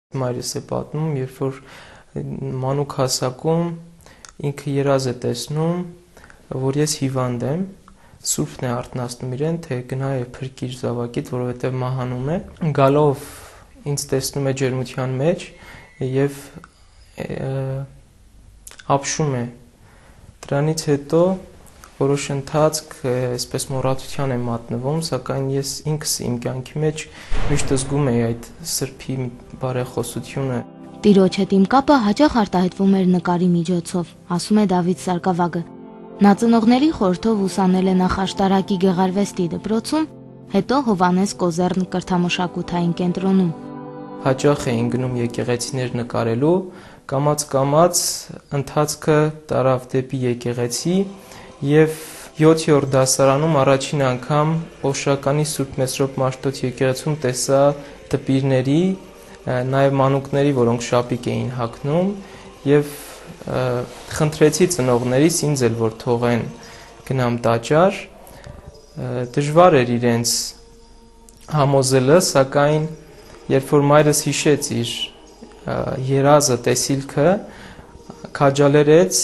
Մայրս է պատմում, երբ որ մանուկ հասակում ինքը երազ է տեսնում, որ ես հիվանդ եմ, Սուրբն է արթնացնում իրեն, թե գնա եւ փրկիր զավակիդ, որովհետեւ մահանում է։ Գալով ինձ տեսնում է ջերմության մեջ եւ ապշում է։ Դրանից հետո որոշ ընթացք այսպես մոռացության եմ մատնվում, սակայն ես ինքս իմ կյանքի մեջ միշտ զգում եի այդ սրբի բարեխոսությունը։ Տիրոջ հետ իմ կապը հաճախ արտահայտվում էր նկարի միջոցով, ասում է Դավիթ Սարգսակյանը։ Նա ծնողների խորհրդով ուսանել է նախ աշտարակի գեղարվեստի դպրոցում, հետո Հովհաննես Կոզեռն կրթամշակութային կենտրոնում։ Հաճախ էին գնում եկեղեցիներ նկարելու, կամաց-կամաց ընթացքը տարավ դեպի եկեղեցի եւ 7-րդ դասարանում առաջին անգամ Օշականի Սուրբ Մեսրոպ Մաշտոց եկեղեցում տեսա դպիրների, նաեւ մանուկների, որոնք շապիկ էին հագնում եւ խնդրեցի ծնողներիս ինձ էլ որ թողեն գնամ տաճար։ Դժվար էր իրենց համոզելը, սակայն երբ որ մայրս հիշեց իր երազը, տեսիլքը, քաջալերեց։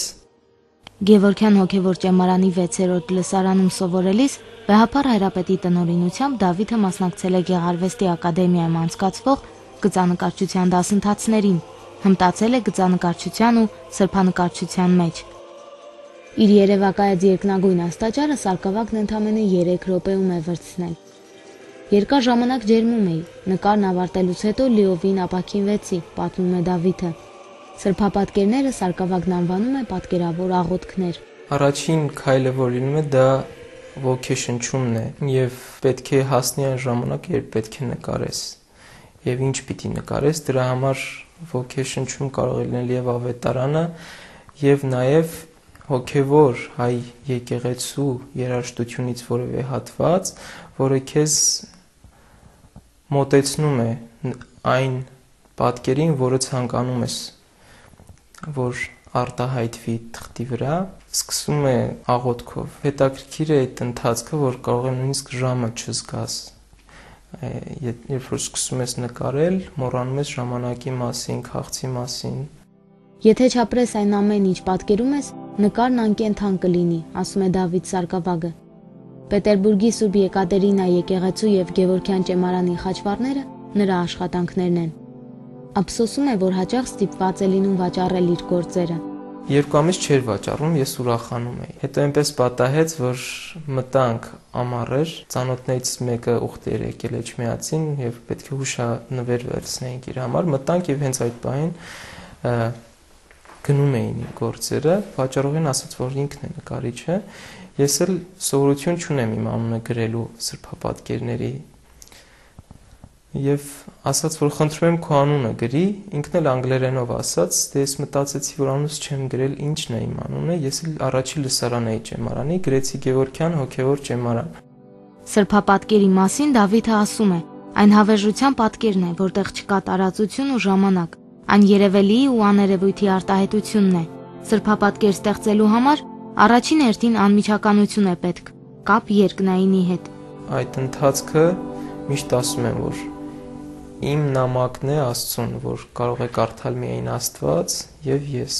Գևորգյան հոգևոր ճեմարանի 6-րդ լսարանում սովորելիս Վեհապար Հայրապետի տնօրինությամբ Դավիթը մասնակցել է Գեղարվեստի ակադեմիայում անցկացվող գծանկարչության դասընթացներին, հմտացել է գծանկարչության ու սրբանկարչության մեջ։ Իր երևակայած երկնագույն աստաճարը Սարգսակյանն ընդամենը 3 րոպեում է վրձնել։ Երկար ժամանակ ջերմում էի, նկարն ավարտելուց հետո լիովին ապաքինվեցի, պատմում է Դավիթը։ Սրբապատկերները Սարգսակյանն անվանում է պատկերավոր աղոթքներ։ Առաջին քայլը, որ լինում է, դա ոգեշնչումն է, եւ պետք է հասնի այն ժամանակ, երբ պետք է նկարես։ Եվ ինչ պիտի նկարես, դրա համար ոգեշնչում կարող է լինել եւ ավետարանը, եւ նաեւ հոգևոր հայ եկեղեցու երաժշտությունից որևէ հատված, որը քեզ մոտեցնում է այն պատկերին, որը ցանկանում ես, որ արտահայտվի թղթի վրա, սկսում է աղոթքով։ Հետաքրքիր է այդ ընթացքը, որ կարող է նույնիսկ ժամը չզգաս։ Երբ որ սկսում ես նկարել, մոռանում ես ժամանակի մասին, քաղցի մասին։ Եթե չապրես այն ամեն ինչ պատկերում ես, նկարն անկենդան կլինի, ասում է Դավիթ Սարգսակյանը։ Պետերբուրգի Սուրբ Եկատերինա եկեղեցու եւ Գևորգյան ճեմարանի խաչվառները նրա աշխատանքներն են։ Ափսոսում է, որ հաճախ ստիպված է լինում վաճառել իր գործերը։ 2 ամիս չէր վաճառում, ես ուրախանում էի։ Հետո այնպես պատահեց, որ մտանք ամառեր, ծանոթներից մեկը ուխտ էր եկել Էջմիածին եւ պետք է հուշանվեր վերցնեինք իր համար։ Մտանք եւ հենց այդ պահին գնում էին իր գործերը, վաճառողին ասաց, որ ինքն է նկարիչը։ Ես էլ սովորություն չունեմ իմ անունը գրելու սրբապատկերների եւ ասաց, որ խնդրում եմ քո անունը գրի, ինքն էլ անգլերենով ասաց, դե ես մտածեցի, որ անունս չեմ գրել, ինչն է իմ անունը, ես էլ առաջի լսարան էի ճեմարանի, գրեցի Գևորգյան հոգևոր ճեմարան։ Սրբապատկերի մասին Դավիթը ասում է. այն հավերժության պատկերն է, որտեղ չկա տարածություն ու ժամանակ, այն երևելի ու աներևույթի արտահայտությունն է։ Սրբապատկեր ստեղծելու համար առաջին հերթին անմիջականություն է պետք, կապ երկնայինի հետ։ Այդ ընթացքը միշտ ասում եմ, որ իմ նամակն է Աստծուն, որ կարող է կարդալ միայն Աստված եւ ես։